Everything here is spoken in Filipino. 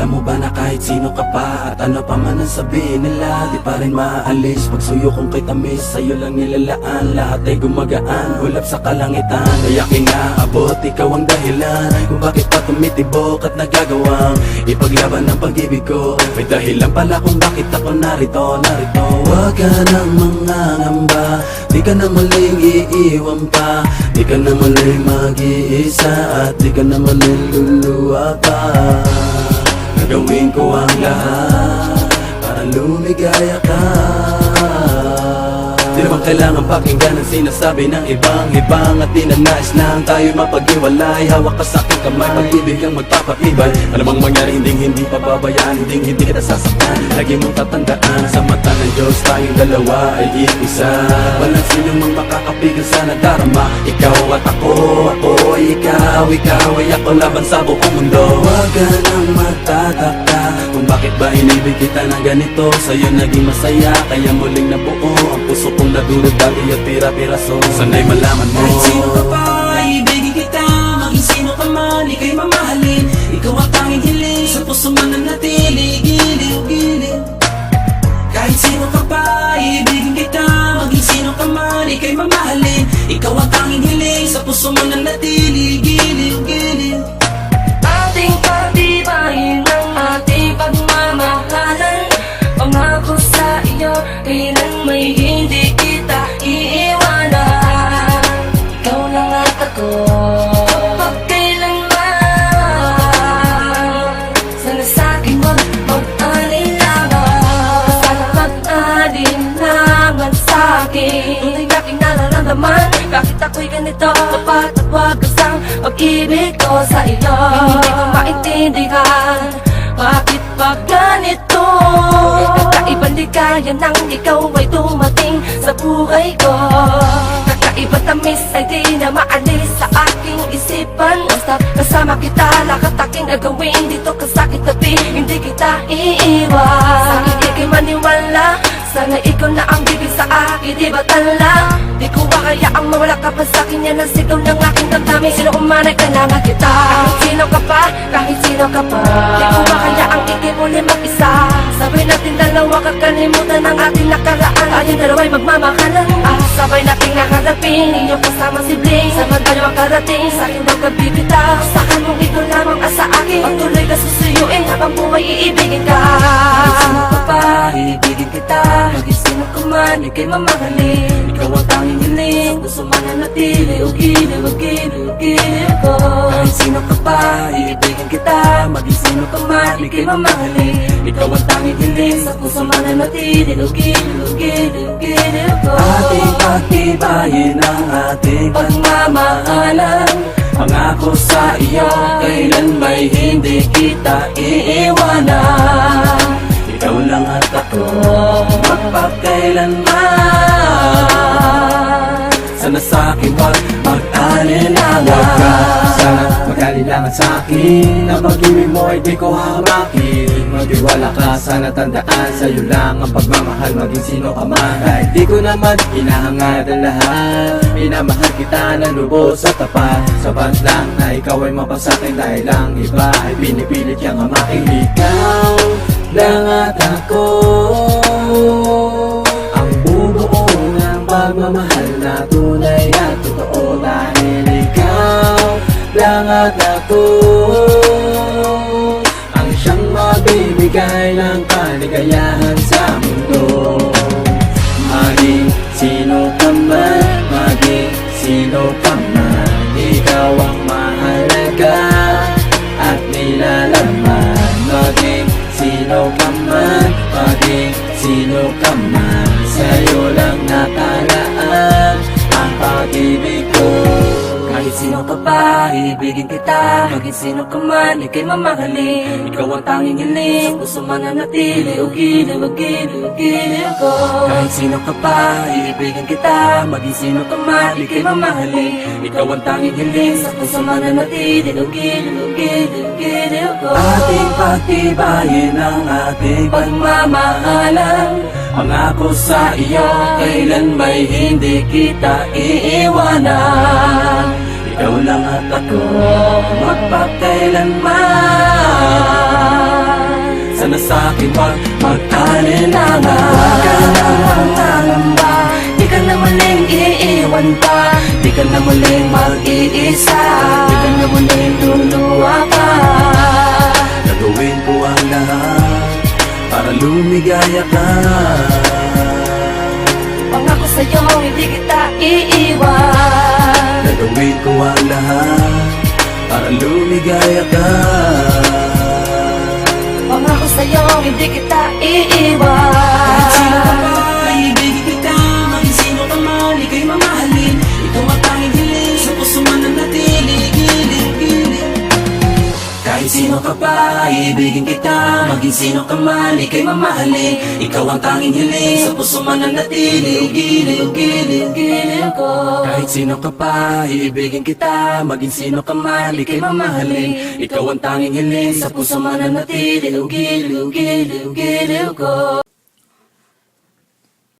Alam mo ba na kahit sino ka pa at ano pa man ang sabihin nila, di pa rin maaalis pagsuyo kong kay tamis. Sa'yo lang nilalaan, lahat ay gumagaan, hulap sa kalangitan. Kaya kinaabot, ikaw ang dahilan kung bakit pa tumitibok at nagagawang ipaglaban ng pag-ibig ko. May dahilan pala kung bakit ako narito. Huwag ka nang mangangamba, di ka na muling iiwan pa, di ka na muling mag-iisa, at di ka na muling luluwa pa. Gagawin ko ang lahat para lumigaya ka. Di naman kailangan pakinggan ang sinasabi ng ibang at di na nais lang tayo mapag-iwalay. Hawak ka sa aking kamay, pag-ibig ang magpapatibay. Alam ang mangyari, hindi pababayaan, hindi kita sasaktan. Lagi mong tatandaan, sa mata ng Diyos tayong dalawa ay iisa. Walang sinong mang makakapigil sa nadarama. Ikaw at ako ay ikaw ay ako laban sa buong mundo. Huwag ka nang magtataka kung bakit ba inibig kita ng ganito. Sa'yo naging masaya, kaya muling nabuo ang puso kong nadulog dati at pira-piraso. Sana'y malaman mo, kahit sino ka pa, ibigin kita. Maging sino ka man, ika'y mamahalin. Ikaw ang tanging hiling, sa puso man nanatili. Giliw. Kahit sino ka pa, ibigin kita. Maging sino ka man, ika'y mamahalin. Ikaw ang tanging hiling, sa puso man nanatili. Giliw. Ating pagtibayin ang ating pagmamahalan. Pangako sa iyo, kailan may hindi kita iiwanan. Ikaw lang at ako, kapag kailanman. Sana sa'kin wag mag-alinlangan. Sana mag-alinlangan sa'kin. Tunay aking nararamdaman, bakit ako'y ganito? Tapat at wagas ang pag-ibig ko sa iyo. Hindi ko maintindihan, bakit pa ganito? Kakaibang ligaya nang ikaw ay dumating sa buhay ko. Kakaiba tamis ay di na maalis sa aking isipan. Basta kasama kita, lahat aking gagawin. Dito ka sa kitabi, hindi kita iiwan. Sa hindi kay maniwala, sana ikaw na ang bibig sa akin, di ba tala? Di ko hayaang mawala ka pa sa'kin, yan ang sigaw ng aking damdamin. Sino umanay, kailangan kita. Kahit sino ka pa, kahit sino ka pa, di ko hayaang ikay muli mag-isa. Sabay natin dalawa, kakalimutan ang ating nakaraan. Tayong dalawa'y magmamakalan, sabay nating nakarapin. Inyong kasama si Bling, sama tayo ang karating. Sa'kin daw kabibitaw, sa'kin mong ikaw lamang sa akin. Pagtuloy ka susuyuin, habang buhay iibigin ka. Kahit sino ka pa, ibigin kita. Maging sino ka man, ika'y mamahalin. Ikaw ang tanging hiling, gusto man nanatili. Giliw ko. Kahit sino ka pa, ibigin kita. Maging sino ka man, ika'y mamahalin. Ikaw ang tanging hiling, sa puso man nanatili. Giliw ko. ating pagtibayin ang ating pagmamahalan. Pangako sa iyo, kailan may hindi kita iiwanan. Ikaw lang at ako, magpakailanman. Sana sa'kin wag mag-alinlangan. Huwag ka sana mag-alinlangan sa'kin. Ang pag-ibig mo ay di ko hamakin. Magtiwala ka, sana tandaan. Sa'yo lang ang pagmamahal, maging sino ka man. Kahit di ko naman hinahangad ang lahat, minamahal kita na lubos at tapat. Sapat lang na ikaw ay mapasakin, dahil lang iba ay pinipilit niyang hamakin. Ikaw lang at ako, ang bubuong ng pagmamahal na tunay at totoo. Dahil ikaw lang at ako, ang siyang mabibigay ng kaligayahan sa mundo. Maging sino ka man, maging sino ka man, ikaw ang mahalaga at nilalaman. Maging sino ka man, maging sino ka man, sa'yo lang nakalaan ang pag-ibig ko. Kahit sino ka pa, ibigin kita. Maging sino ka man, ika'y mamahalin. Ikaw ang tanging hiling, sa puso man nanatili. Giliw ko. Kahit sino ka pa, ibigin kita. Maging sino ka man, ika'y mamahalin. Ikaw ang tanging hiling, sa puso man nanatili. Giliw ko. Ating pagtibayin ang ating pagmamahalan. Pangako sa iyo, kailan may hindi kita iiwanan. Ikaw lang at ako, magpakailanman. sana sa'kin wag mag-alala. Huwag ka nang mangangamba, di ka na muling iiwan pa, di ka na muling mag-iisa, di ka na muling luluwa pa. Gagawin ko ang lahat para lumigaya ka. Pangako sa'yo, hindi kita iiwan. Gagawin ko ang lahat para lumigaya ka. Pangako sa'yo, hindi kita iiwan. Kahit sino ka pa, ibigin kita. Maging sino ka man, ika'y mamahalin. Ikaw ang tanging hiling, sa puso mananatili. Giling-giling. Kahit sino ka pa, ibigin kita. Maging sino ka man, ika'y mamahalin. Ikaw ang tanging hiling, sa puso mananatili. Giling-giling ko. Kahit sino ka pa, iibigin kita. Maging sino ka man, ika'y mamahalin. Ikaw ang tanging hiling, sa puso mananatili. Giliw, giliw, giliw ko.